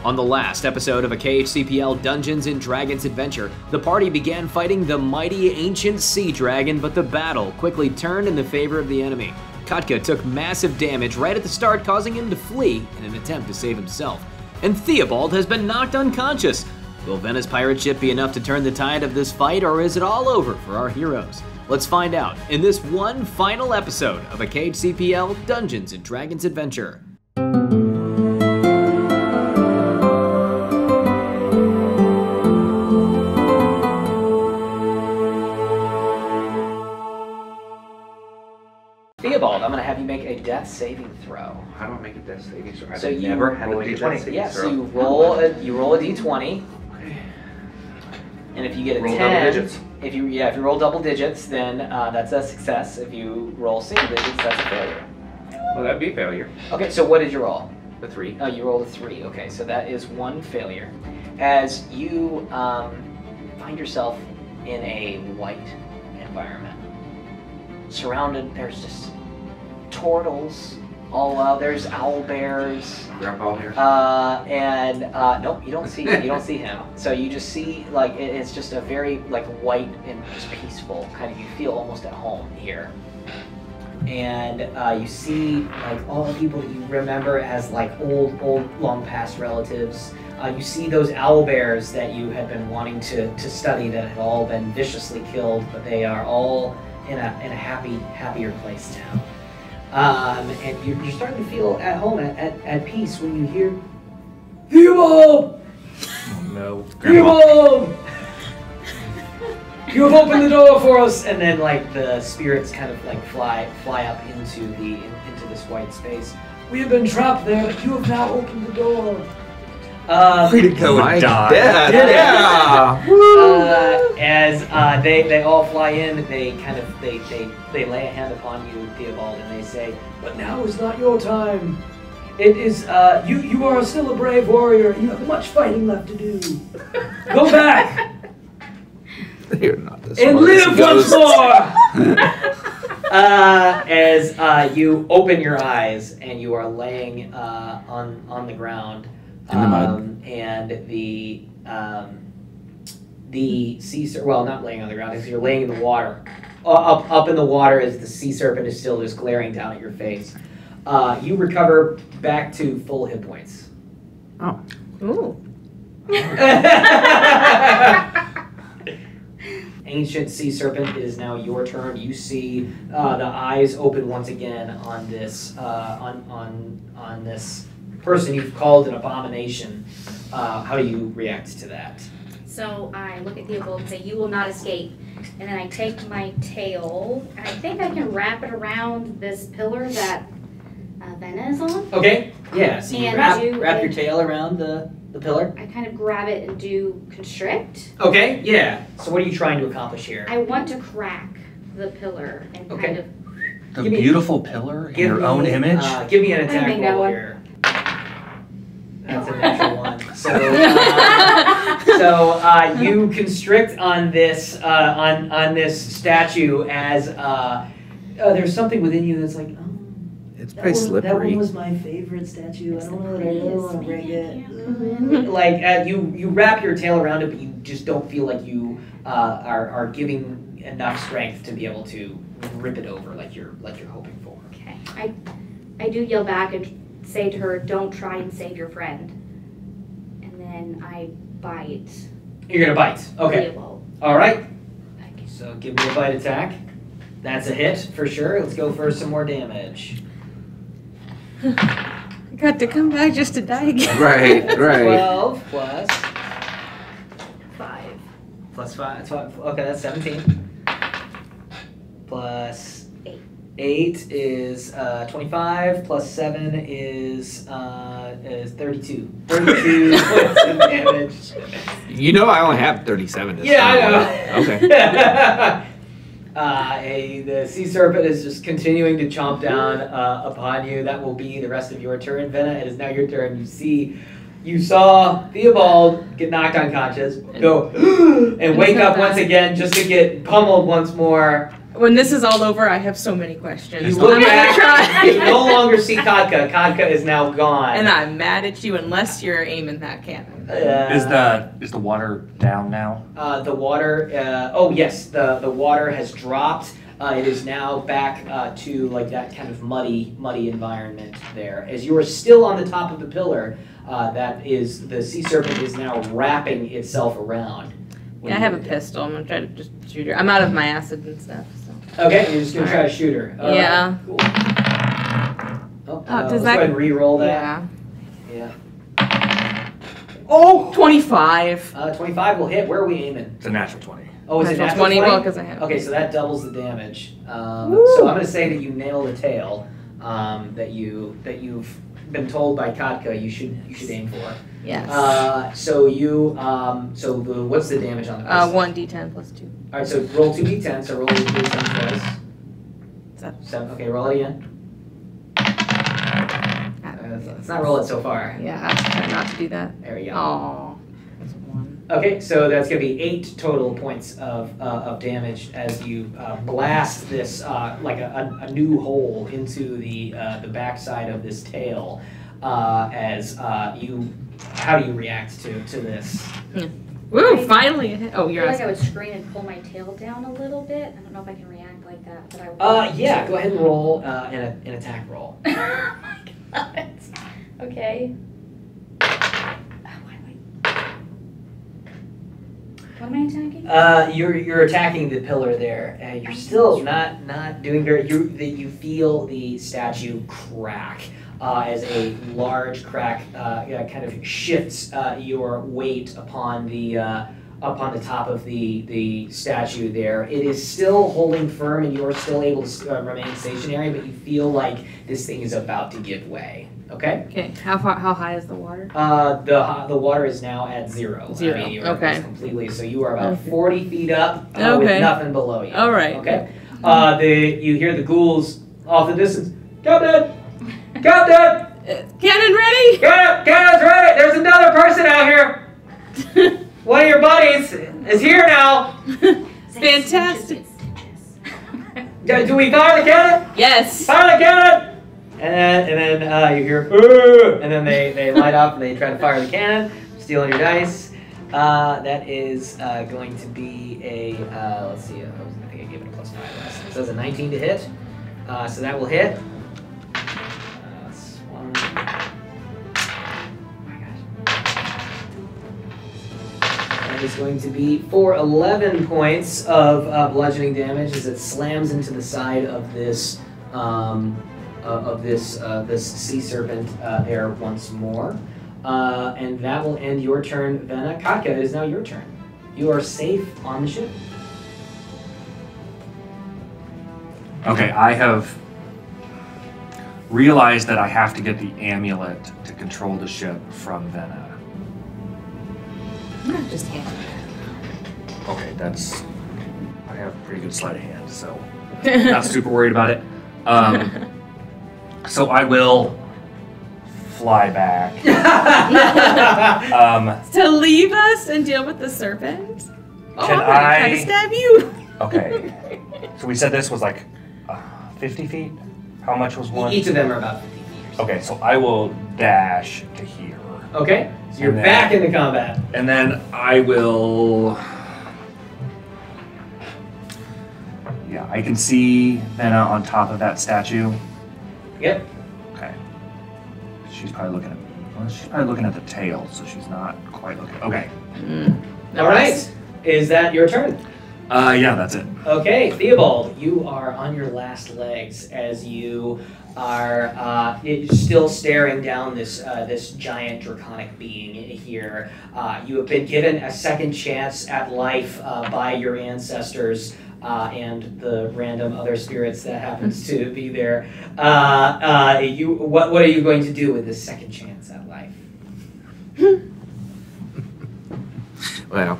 On the last episode of a KHCPL Dungeons and Dragons adventure, the party began fighting the mighty ancient sea dragon, but the battle quickly turned in the favor of the enemy. Kotka took massive damage right at the start, causing him to flee in an attempt to save himself. And Theobald has been knocked unconscious. Will Vena's pirate ship be enough to turn the tide of this fight, or is it all over for our heroes? Let's find out in this one final episode of a KHCPL Dungeons and Dragons adventure. Theobald, I'm going to have you make a death saving throw. How do I make a death saving throw? So I've you never had roll a a death d20. saving Yeah, throw. so you roll a d20. Okay. And if you get a Roll 10, double digits. if you roll double digits, then that's a success. If you roll single digits, that's a failure. Well, that'd be a failure. Okay, so what did you roll? The 3. Oh, you rolled a 3. Okay, so that is one failure. As you find yourself in a white environment, surrounded, there's just turtles all out. There's owl bears. Grandpa here. Nope, you don't see him. So you just see like it's just a very like white and just peaceful kind of. You feel almost at home here. And you see like all the people that you remember as like old, long past relatives. You see those owl bears that you had been wanting to study that had all been viciously killed, but they are all in a happier place now. And you're starting to feel at home, at peace when you hear, Theobald! Oh no. Theobald! You have opened the door for us! And then like the spirits kind of like fly up into this white space. We have been trapped there, but you have now opened the door. Free to go and die. Yeah. As they all fly in, they lay a hand upon you, Theobald, and they say, "But now is not your time. It is you are still a brave warrior. You have much fighting left to do. Go back You're not the and live once ghosts. more." As you open your eyes and you are laying on the ground. In the mud. And the sea serpent, well, not laying on the ground, because you're laying in the water. Up in the water as the sea serpent is still just glaring down at your face. You recover back to full hit points. Oh. Ooh. Ancient sea serpent, it is now your turn. You see the eyes open once again on this on this person you've called an abomination. How do you react to that? So I look at Theobald and say, "You will not escape." And then I take my tail, and I think I can wrap it around this pillar that Vena is on. Okay, yeah, so you And wrap your tail around the pillar. I kind of grab it and do constrict. Okay, yeah. So what are you trying to accomplish here? I want to crack the pillar and kind of... The beautiful pillar in your own image? Give me an attack make that roll one. here. That's a natural one. So you constrict on this statue as there's something within you that's like, oh, It's pretty slippery. That one was my favorite statue. I don't know that I really want to break it. Mm-hmm. Like you wrap your tail around it, but you just don't feel like you are giving enough strength to be able to rip it over like you're hoping for. Okay. I do yell back and say to her, "Don't try and save your friend." And then I bite. You're gonna bite. Okay. Theobald. All right. So give me a bite attack. That's a hit for sure. Let's go for some more damage. Got to come back just to die again. Right. 12 plus 5. plus 5. Okay, that's 17. Plus 8 is 25. Plus 7 is 32. 32 points of damage. You know I only have 37 this Yeah, time. I know. Okay. The sea serpent is just continuing to chomp down upon you. That will be the rest of your turn. Vena, it is now your turn. You saw Theobald get knocked unconscious, go and wake up once again just to get pummeled once more. When this is all over, I have so many questions. You look I'm back, gonna try. you no longer see Katka. Katka is now gone. And I'm mad at you unless you're aiming that cannon. Is the water down now? The water, oh yes, the water has dropped. It is now back to like that kind of muddy environment there. As you are still on the top of the pillar, the sea serpent is now wrapping itself around. Yeah, I have a pistol. I'm gonna try to just shoot her. I'm out of my acid and stuff. So. Okay, you're just gonna try to shoot her. Yeah. Cool. Oh, does let's that? go ahead and re-roll that. Yeah. Yeah. Oh, 25. 25 will hit. Where are we aiming? It's a natural 20. Oh, is it Natural natural 20? 20? Well, because I have. Okay, so that doubles the damage. So I'm Woo. going to say that you nail the tail that you've been told by Katka you should aim for. Yes. What's the damage on the pistol? 1d10 plus 2. All right, so roll 2d10. So roll 2d10 twice. 7. Okay, roll it again. Let's not roll it so far. Yeah, I try not to do that. There we go. Oh, that's 1. Okay, so that's going to be 8 total points of damage as you blast this like a new hole into the backside of this tail. How do you react to this? Woo! Finally, a hit. Oh, you're I feel like I asking. would scream and pull my tail down a little bit. I don't know if I can react like that, but I will. Yeah, go ahead and roll an attack roll. Oh my god. Okay. What am I attacking? You're attacking the pillar there, and you're still not doing very. You feel the statue crack as a large crack kind of shifts your weight upon the top of the statue there. It is still holding firm, and you're still able to remain stationary, but you feel like this thing is about to give way. Okay. Okay. How high is the water? The water is now at 0. 0. I mean, you're Okay. completely. So you are about Okay. 40 feet up with Okay. nothing below you. All right. Okay. You hear the ghouls off the distance. Captain! Captain! Cannon ready? Cannon's ready! There's another person out here! One of your buddies is here now! Fantastic. Do we fire the cannon? Yes. Fire the cannon! And then you hear, "Ooh!" And then they light up and they try to fire the cannon, stealing your dice. That is going to be a, let's see, I think I gave it a +5 last time. So it's a 19 to hit. So that will hit. That's 1. Oh my gosh. That is going to be for 11 points of bludgeoning damage as it slams into the side of this this sea serpent there once more. And that will end your turn, Venna. Katka, it is now your turn. You are safe on the ship. Okay, I have realized that I have to get the amulet to control the ship from Venna. Just hand. Okay, I have pretty good sleight of hand, so not super worried about it. So I will fly back. To leave us and deal with the serpent? Oh, Can I'm gonna try I- to stab you. Okay, so we said this was like 50 feet? How much was one? Each of them are about 50 feet. Okay, so I will dash to here. Okay, so you're And then- back into combat. And then I will... Yeah, I can see Venna on top of that statue. Yep. Okay. She's probably looking at the tail, so she's not quite looking. Okay. All right. Is that your turn? Yeah, that's it. Okay, Theobald, you are on your last legs as you are still staring down this giant draconic being here. You have been given a second chance at life by your ancestors and the random other spirits that happens to be there. What are you going to do with this second chance at life? Well,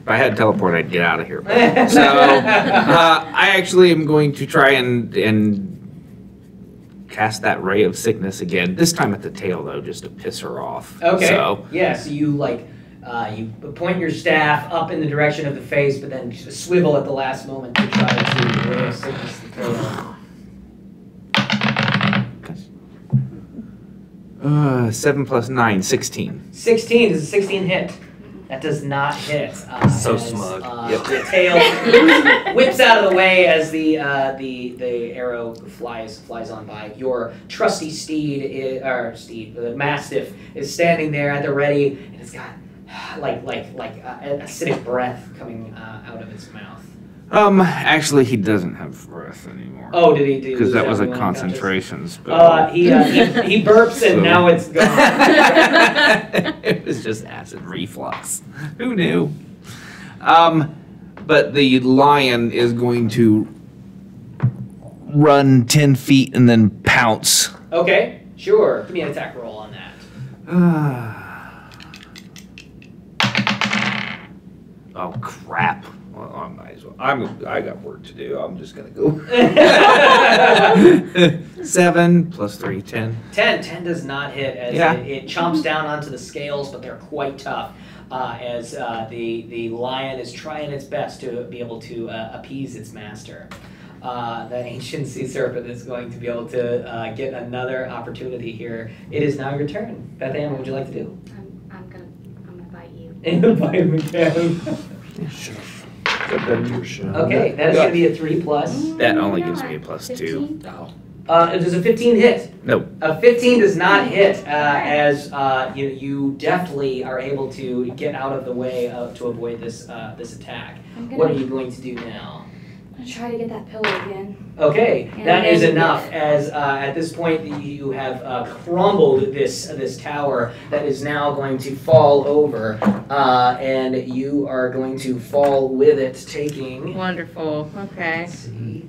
if I had teleport, I'd get out of here. So, I actually am going to try and cast that ray of sickness again. This time at the tail, though, just to piss her off. Okay. So, Yeah. So you You point your staff up in the direction of the face, but then swivel at the last moment to try to ray of sickness the tail. 7 plus 9, 16. 16 is a 16 hit. That does not hit. So smug. Yep. The tail whips out of the way as the arrow flies on by. Your trusty the mastiff, is standing there at the ready, and it's got like acidic breath coming out of its mouth. Actually, he doesn't have breath anymore. Oh, did he? Because that was a concentration spell. He burps and now it's gone. It was just acid reflux. Who knew? But the lion is going to run 10 feet and then pounce. Okay, sure. Give me an attack roll on that. Oh crap. Well, I might as well. I got work to do. I'm just gonna go. 7 plus 3, 10. 10 does not hit as it chomps down onto the scales, but they're quite tough. As the lion is trying its best to be able to appease its master. That ancient sea serpent is going to be able to get another opportunity here. It is now your turn. Beth Ann, what would you like to do? I'm gonna bite you. And bite him again. Okay, that is going to be a 3+. That only gives me a +2. Does a 15 hit? No. A 15 does not hit, as you deftly are able to get out of the way to avoid this attack. What are you going to do now? I'm gonna try to get that pillar again. Okay, that is enough. As at this point you have crumbled this tower that is now going to fall over, and you are going to fall with it, taking. Wonderful. Okay. Let's see.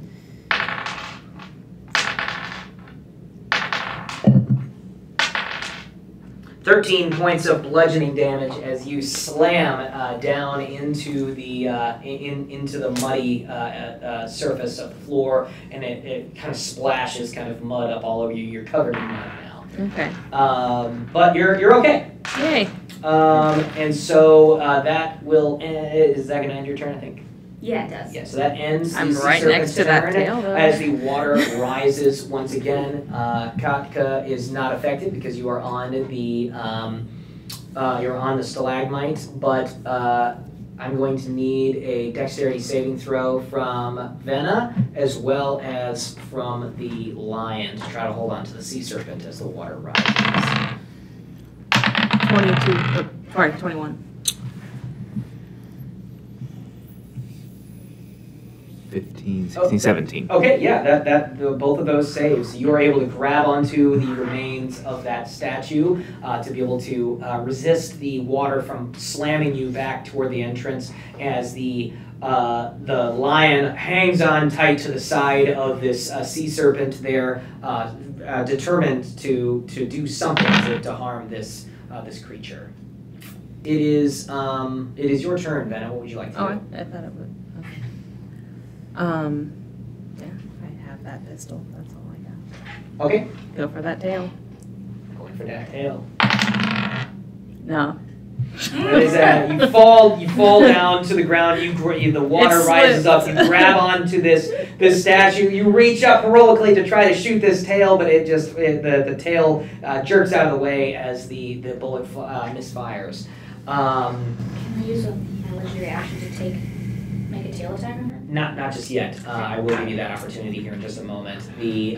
13 points of bludgeoning damage as you slam down into the into the muddy surface of the floor, and it kind of splashes kind of mud up all over you. You're covered in mud now. Okay. But you're okay. Yay. And so that will is that going to end your turn? I think. Yeah, it does. Yeah, so that ends. I'm right next to that tail, though. As the water rises once again, Katka is not affected because you are on the stalagmite. But I'm going to need a dexterity saving throw from Venna as well as from the lion to try to hold on to the sea serpent as the water rises. 21. 15, 16, 17. Okay, yeah, both of those saves. You are able to grab onto the remains of that statue to be able to resist the water from slamming you back toward the entrance as the lion hangs on tight to the side of this sea serpent there, determined to do something to harm this creature. It is your turn, Venna. What would you like to do? I thought it would. Okay. Yeah, I have that pistol. That's all I got. Okay. Go for that tail. Going for that tail. No. What is that? You fall down to the ground. The water rises up. You grab onto this statue. You reach up heroically to try to shoot this tail, but the tail jerks out of the way as the bullet misfires. Can I use a legendary action to make a tail attack on her? Not just yet. I will give you that opportunity here in just a moment. The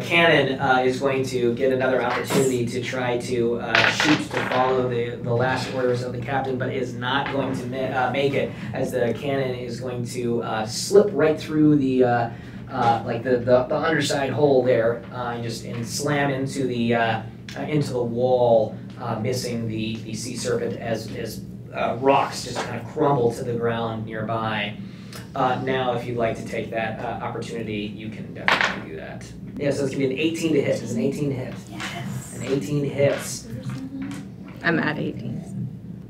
cannon is going to get another opportunity to try to shoot to follow the last orders of the captain, but is not going to make it, as the cannon is going to slip right through the underside hole there, and slam into the wall, missing the sea serpent as rocks just kind of crumble to the ground nearby. Now, if you'd like to take that opportunity, you can definitely do that. Yeah, so it's going to be an 18 to hit. It's an 18 hit. Yes. An 18 hits. I'm at 18.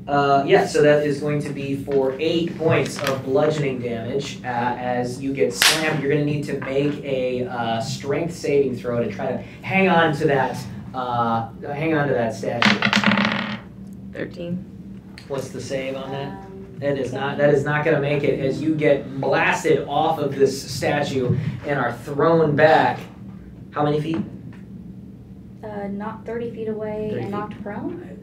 Yeah, so that is going to be for 8 points of bludgeoning damage. As you get slammed, you're going to need to make a strength saving throw to try to hang on to that statue. 13. What's the save on that? That is not going to make it as you get blasted off of this statue and are thrown back. How many feet? Not 30 feet away 30 and feet. knocked prone.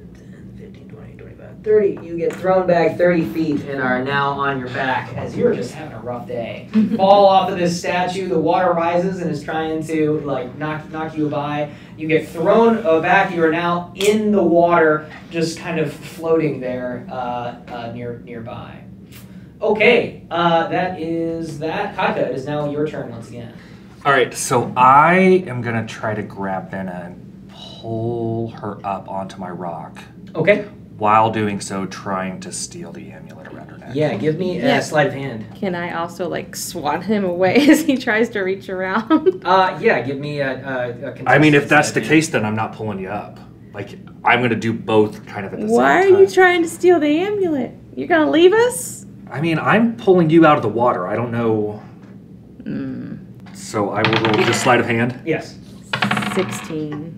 15, 20, 25, 30. You get thrown back 30 feet and are now on your back as you're just having a rough day. Fall off of this statue, the water rises and is trying to like knock you by. You get thrown back, you are now in the water, just kind of floating there nearby. Okay, that is that. Kaka, it is now your turn once again. All right, so I am gonna try to grab Benna and pull her up onto my rock. Okay. While doing so, trying to steal the amulet around her neck. Yeah, give me a sleight of hand. Can I also like swat him away as he tries to reach around? Yeah, give me a I mean, if that's contested the sleight of case, then I'm not pulling you up. Like, I'm gonna do both kind of at the Why same time. are you trying to steal the amulet? You're gonna leave us? I mean, I'm pulling you out of the water. I don't know. So I will roll just sleight of hand. hand. Yes. 16.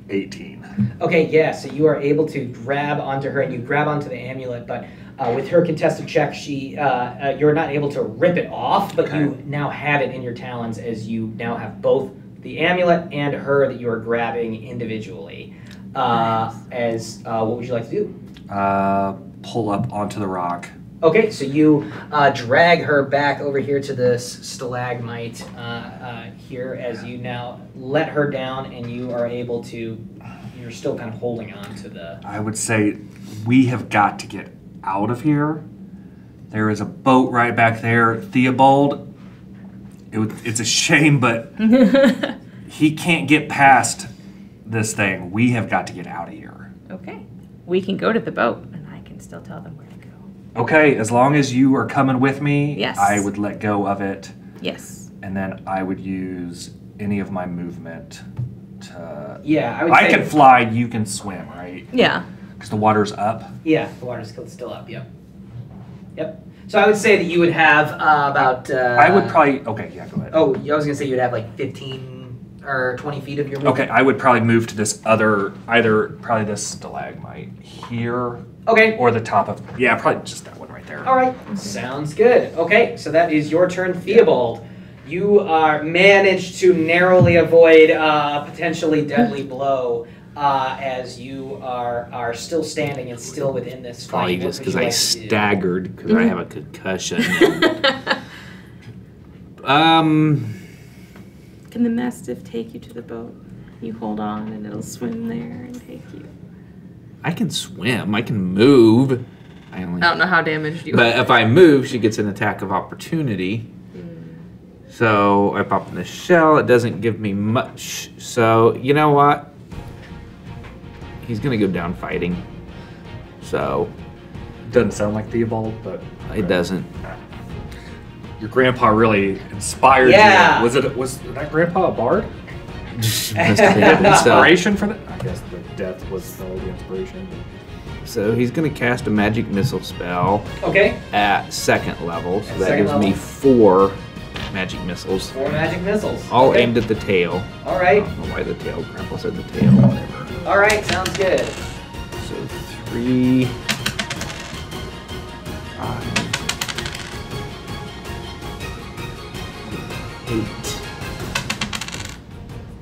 18. Okay, yeah, so you are able to grab onto her and you grab onto the amulet, but with her contested check, you're not able to rip it off, but you now have it in your talons as you now have both the amulet and her that you are grabbing individually. Nice. What would you like to do? Pull up onto the rock. Okay, so you drag her back over here to this stalagmite here as you now let her down and you are able to, you're still kind of holding on to the... I would say we have got to get out of here. There is a boat right back there. Theobald, it's a shame, but he can't get past this thing. We have got to get out of here. Okay. We can go to the boat and I can still tell them where to go. Okay, as long as you are coming with me, Yes. I would let go of it. Yes. And then I would use any of my movement to... Yeah, I would I say... can fly, you can swim, right? Yeah. Because the water's up. Yeah, the water's still up, yep. Yep. So I would say that you would have about... I would probably... Okay, yeah, go ahead. Oh, I was going to say you'd have like 15 or 20 feet of your movement. Okay, I would probably move to this other... Either probably this stalagmite here... Okay. Or the top of... Yeah, probably just that one right there. All right, sounds good. Okay, so that is your turn, Theobald. You are managed to narrowly avoid a potentially deadly blow as you are still standing and still within this Probably fight. just What because would you I like to do? staggered because I have a concussion. Can the Mastiff take you to the boat? You hold on and it'll swim there and take you. I can swim. I can move. I don't know how damaged you are. But if I move, she gets an attack of opportunity. So I pop in the shell. It doesn't give me much. So you know what? He's gonna go down fighting. So Doesn't sound like Theobald, but... it doesn't. Your grandpa really inspired Yeah. you. Was that grandpa a bard? Must have been. Inspiration for that? I guess the death was the inspiration. So he's gonna cast a magic missile spell Okay, at second level. So At that second gives me level. 4 magic missiles. 4 magic missiles. All Okay. aimed at the tail. All I right, don't know why the tail. Grandpa said the tail. Whatever. all right, sounds good. So 3, 5, 8,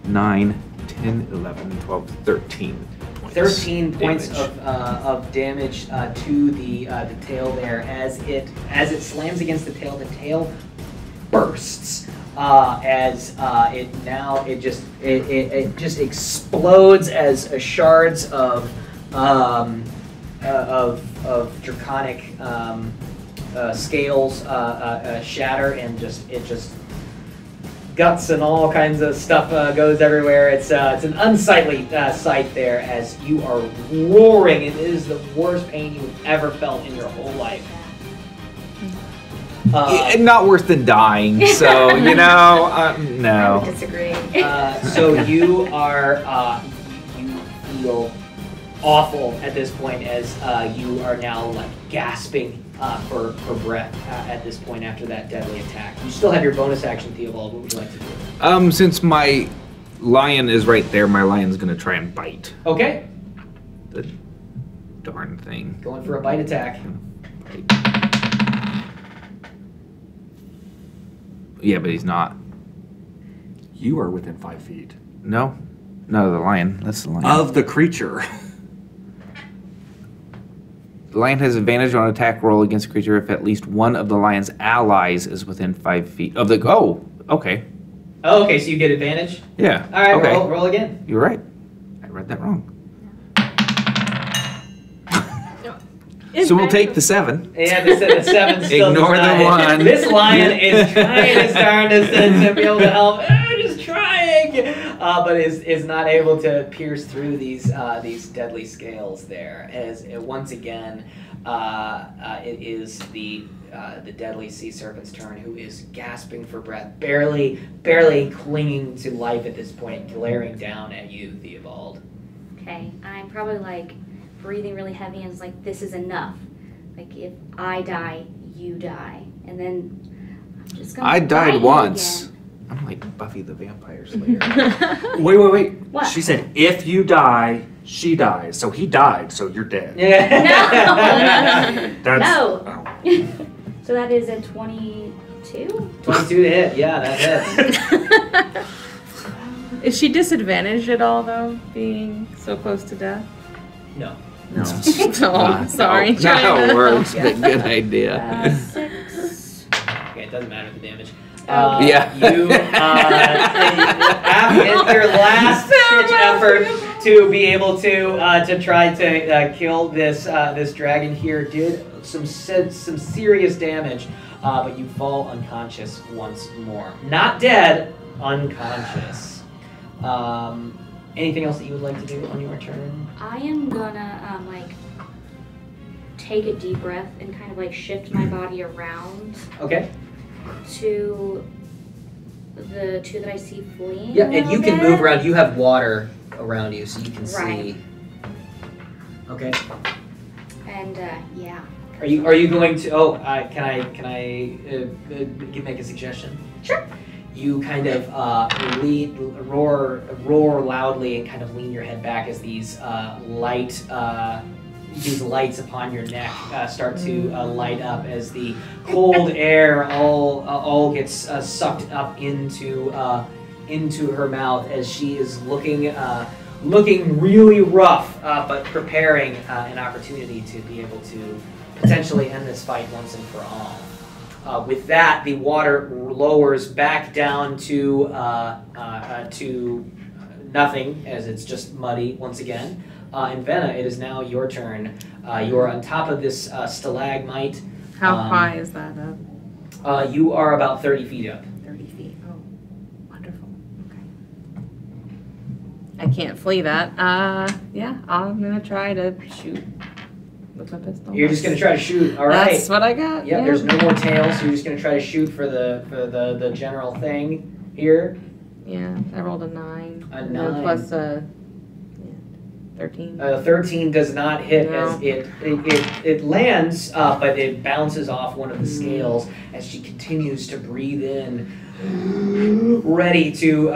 9, 10, 11, 12, 13 points. 13 points damage. of damage to the tail there as it slams against the tail bursts as it just explodes as shards of draconic scales shatter and just guts and all kinds of stuff goes everywhere. It's an unsightly sight there as you are roaring, and it is the worst pain you've ever felt in your whole life. Not worse than dying, so, you know, I no. would disagree. So you you feel awful at this point as you are now like gasping for breath at this point after that deadly attack. You still have your bonus action, Theobald. What would you like to do? Since my lion is right there, my lion's gonna try and bite. Okay. darn thing. Going for a bite attack. Yeah, but he's not. You are within 5 feet. No, the lion. That's the lion. Of the creature. The lion has advantage on attack roll against a creature if at least one of the lion's allies is within 5 feet of the. Oh, okay. Oh, okay, so you get advantage? Yeah. All right, okay. roll again. You're right. I read that wrong. So we'll take the 7. Yeah, the 7 still Ignore does not the hit. 1. This lion is trying his darndest to be able to help. Just trying, but is not able to pierce through these deadly scales there. As once again, it is the deadly sea serpent's turn, who is gasping for breath, barely clinging to life at this point, glaring down at you, Theobald. Okay, I'm probably like breathing really heavy and it's like, this is enough. Like, if I die, you die. And then I'm just gonna I bite died you once. again. I'm like Buffy the Vampire Slayer. Wait. What? She said, if you die, she dies. So he died, so you're dead. Yeah. That's, No. oh. So that is a 22? 22 to hit. Yeah, that hits. Is she disadvantaged at all, though, being so close to death? No. No. Oh, sorry. Not how it Trying to works, help but you. good idea. 6. Okay, it doesn't matter the damage. Yeah. You, after your last ditch effort to be able to try to kill this dragon here, did some serious damage, but you fall unconscious once more. Not dead, unconscious. Anything else that you would like to do on your turn? I am gonna, take a deep breath and kind of, shift my body around Okay. to the 2 that I see fleeing. Yeah, a and you little can bit. move around. You have water around you, so you can Right. see. Okay. And, yeah. Are you going to? Oh, can I make a suggestion? Sure. You kind of roar loudly and kind of lean your head back as these lights upon your neck start to light up as the cold air all gets sucked up into her mouth as she is looking really rough, but preparing an opportunity to be able to potentially end this fight once and for all. With that, the water lowers back down to nothing, as it's just muddy once again. And Venna, it is now your turn. You're on top of this stalagmite. How high is that up? You are about 30 feet up. 30 feet. Oh, wonderful. Okay. I can't flee that. Yeah, I'm gonna try to shoot with my pistol. You're just gonna try to shoot. All right. That's what I got. Yep. Yeah. There's no more tails, so you're just gonna try to shoot for the general thing here. Yeah, I rolled a 9. A And 9. Plus 13. 13 does not hit No. as it lands, but it bounces off one of the scales as she continues to breathe in, ready to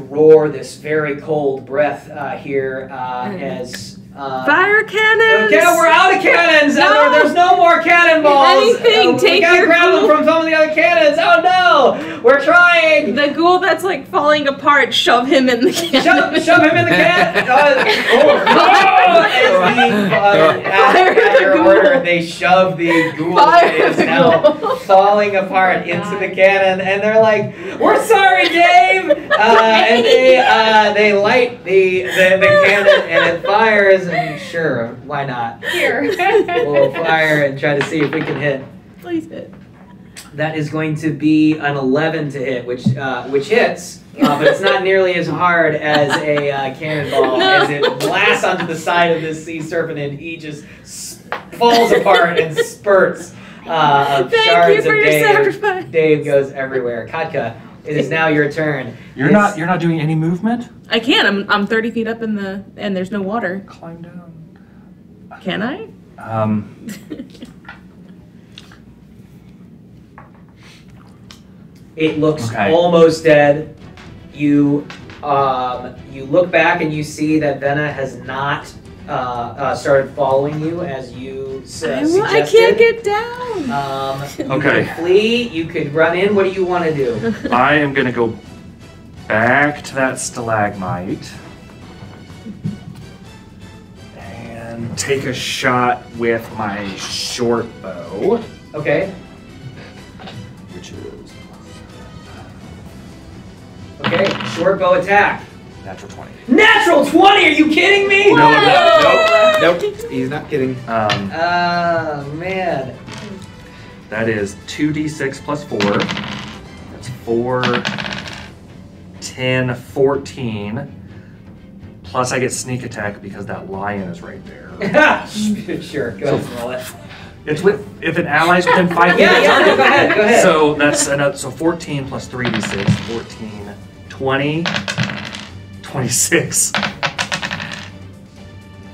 roar this very cold breath here as. Fire cannons! Okay, we're out of cannons! No! There's no more cannonballs! Anything, We take gotta your grab them ghoul. from some of the other cannons! Oh no! We're trying! The ghoul that's falling apart, shove him in the cannon. Shove him in the can! At your order, they shove the ghoul that is now falling apart into the cannon, and they're like, "We're sorry, Dave!" And they light the cannon, and it fires. And sure, why not? Here. We'll fire and try to see if we can hit. Please hit. That is going to be an 11 to hit, which hits, but it's not nearly as hard as a cannonball as it blasts onto the side of this sea serpent, and he just falls apart and spurts of Thank shards you for of your Dave. sacrifice. Dave goes everywhere. Katka, it is now your turn. You're not doing any movement? I can. I'm 30 feet up and there's no water. Climb down. Can I? It looks Okay. almost dead. You look back and you see that Venna has not started following you as you suggested. I can't get down. You could flee. You could run in. What do you want to do? I am going to go back to that stalagmite and take a shot with my short bow. Okay. Which is... Okay, short bow attack. Natural 20. Natural 20? Are you kidding me? Nope. He's not kidding. Man. That is 2d6 plus 4. That's 4, 10, 14. Plus I get sneak attack because that lion is right there. Sure, go ahead and roll it. It's if an ally's within 5 feet. Yeah, go ahead. So that's another, so 14 plus 3d6, 14, 20, 26,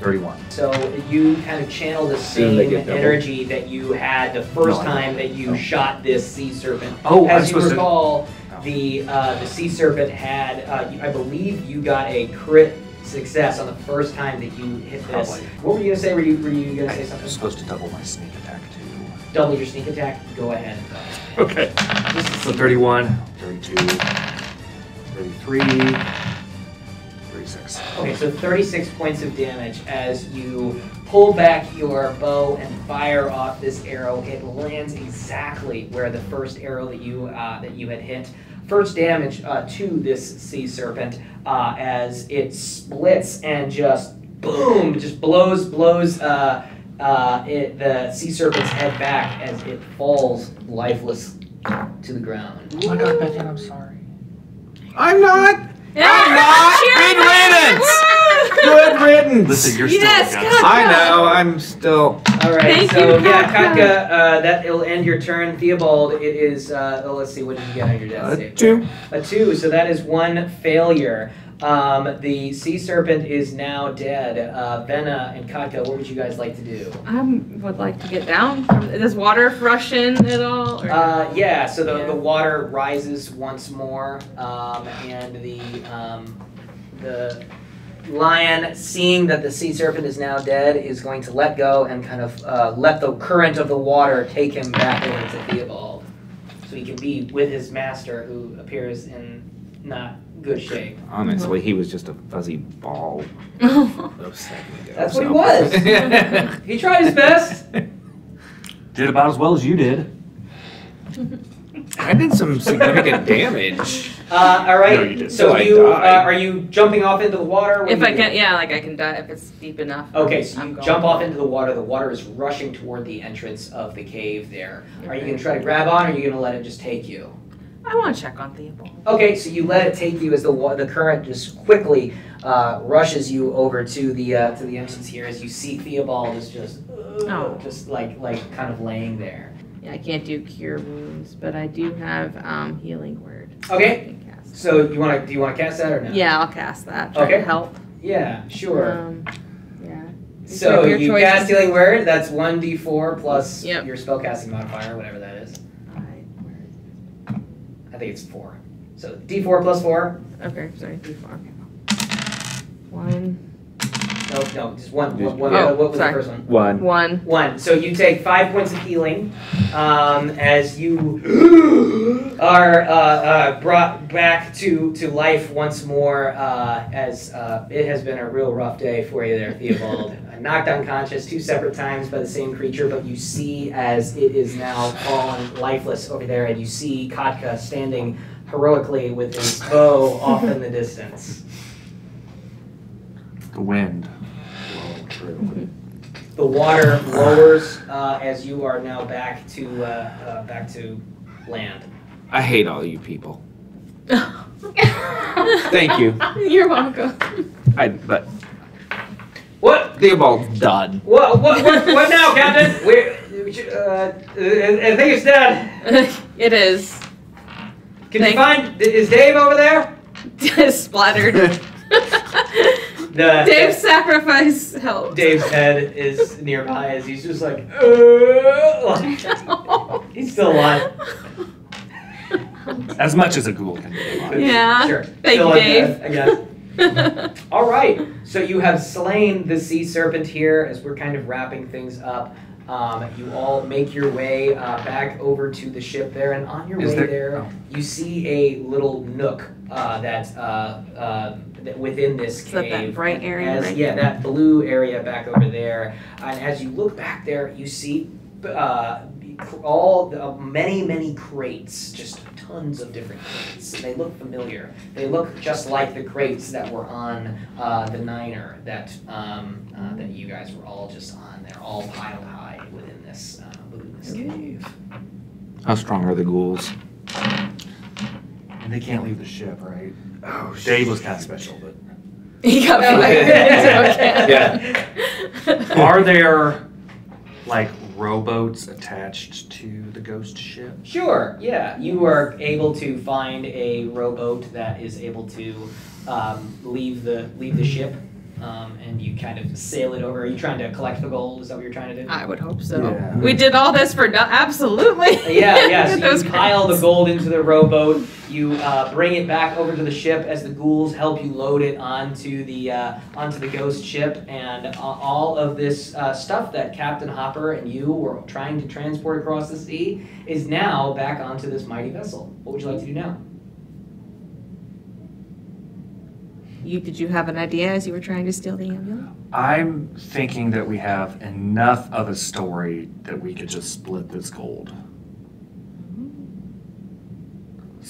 31. So you kind of channel the same energy that you had the first time that you shot this sea serpent. Oh, as you recall, the sea serpent had, I believe you got a crit success on the first time that you hit this. Probably. What were you gonna say? Were you gonna say something? I'm supposed to double my sneak attack too. Double your sneak attack? Go ahead. Okay. So 31, 32, 33, 36. Okay, so 36 points of damage as you pull back your bow and fire off this arrow. It lands exactly where the first arrow that you had hit. First damage to this sea serpent as it splits and just boom, just blows the sea serpent's head back as it falls lifeless to the ground. Oh my God, Bethany, I'm sorry. I'm not. Good riddance. Good riddance. Listen, you're still Yes, against. I know. I'm still. All right, Thank so you, yeah, Katka. Katka, that'll end your turn. Theobald, it is. Let's see, what did you get on your death save? 2. A 2. So that is one failure. The sea serpent is now dead. Venna and Katka, what would you guys like to do? I would like to get down. Does water rush in at all? Or Yeah. So the water rises once more, and the lion, seeing that the sea serpent is now dead, is going to let go and kind of let the current of the water take him back over to Theobald, so he can be with his master, who appears in not good shape. Honestly, he was just a fuzzy ball. A second ago, That's what he was. He tried his best. Did about as well as you did. I did some significant damage. All right. No, you didn't. So I you died. are you jumping off into the water? What if are I you can, doing? yeah, like I can dive if it's deep enough. Okay, so I'm you going. jump off into the water. The water is rushing toward the entrance of the cave there. Are you going to try to grab on, or are you going to let it just take you? I want to check on Theobald. Okay, so you let it take you as the current just quickly rushes you over to the entrance here. As you see Theobald is just like kind of laying there. Yeah, I can't do cure wounds, but I do have healing word. Okay. I can cast. So do you want to cast that or no? Yeah, I'll cast that. Try Okay. to help. Yeah, sure. Yeah. So Your you choice. cast healing word. That's 1d4 plus Yep. your spellcasting modifier, whatever that is. Alright, where is I think it's 4. So d4 plus 4. it? Okay, sorry, D4. Okay. 1. No, just one. Just- What Oh, was sorry. the first one? 1. 1. 1. So you take 5 points of healing as you are brought back to life once more as it has been a real rough day for you there, Theobald. Knocked unconscious 2 separate times by the same creature, but you see as it is now fallen lifeless over there, and you see Katka standing heroically with his bow off in the distance. The wind blowing through. The water lowers as you are now back to land. I hate all you people. Thank you. You're welcome. But What? Theobald's done. What now, Captain? I think it's dead. It is. Can you find? Is Dave over there? Splattered. Dave's sacrifice helped. Dave's head is nearby as he's just like he's still alive. As much as a ghoul can be alive. Yeah. Sure. Thank Still you, Dave. undead, I guess. All right, so you have slain the sea serpent here as we're kind of wrapping things up. You all make your way back over to the ship there, and on your way there, you see a little nook that's within this cave. That bright area, right? Yeah, that blue area back over there. And as you look back there, you see many crates, just tons of different crates. They look familiar. They look just like the crates that were on the Niner that you guys were all just on. They're all piled high within this cave. How strong are the ghouls? And they can't leave the ship, right? Oh, Dave was kind of special, but He got Yeah. are there like rowboats attached to the ghost ship? Sure, yeah. You are able to find a rowboat that is able to leave the ship, and you kind of sail it over. Are you trying to collect the gold? Is that what you're trying to do? I would hope so. Yeah. We did all this for absolutely. Yeah. Those So you pile the crates. gold into the rowboat. You bring it back over to the ship as the ghouls help you load it onto the ghost ship, and all of this stuff that Captain Hopper and you were trying to transport across the sea is now back onto this mighty vessel. What would you like to do now? Did you have an idea as you were trying to steal the amulet? I'm thinking that we have enough of a story that we could just split this gold.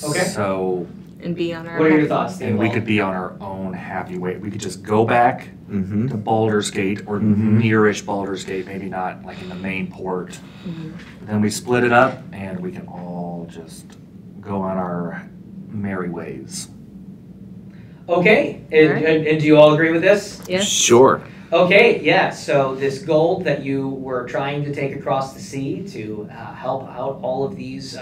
Okay. So, And be on our What are your happy- thoughts, Steve? and we could be on our own happy way. We could just go back Mm-hmm. to Baldur's Gate or nearish Baldur's Gate, maybe not like in the main port. Then we split it up and we can all just go on our merry ways. Okay, Alright. and do you all agree with this? Yes. Sure. Okay, yeah, so this gold that you were trying to take across the sea to help out all of these,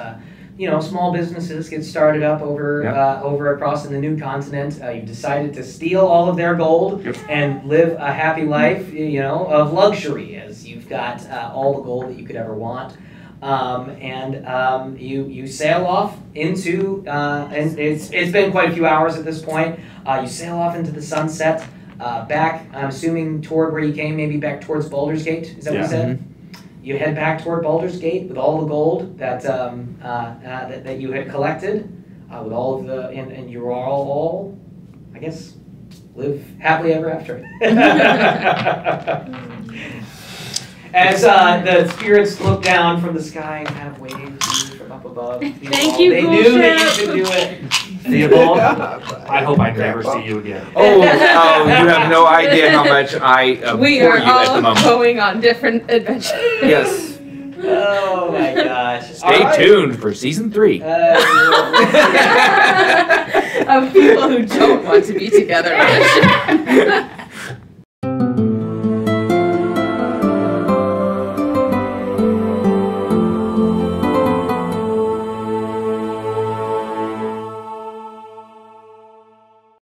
small businesses get started up over across in the new continent. You've decided to steal all of their gold and live a happy life, of luxury, as you've got all the gold that you could ever want. You sail off into, and it's been quite a few hours at this point. You sail off into the sunset, back, I'm assuming toward where you came, maybe back towards Baldur's Gate. Is that what you said? You head back toward Baldur's Gate with all the gold that you had collected, with all of the, and you all, I guess, live happily ever after. As the spirits look down from the sky and kind of wave to you from up above. Thank you, They knew that you bullshit. could do it. Theobald, I hope I never see you again. Oh, you have no idea how much I We abhor are you at the all moment. going on different adventures. Yes. Oh my gosh. Stay tuned for season 3. Of people who don't want to be together on a ship.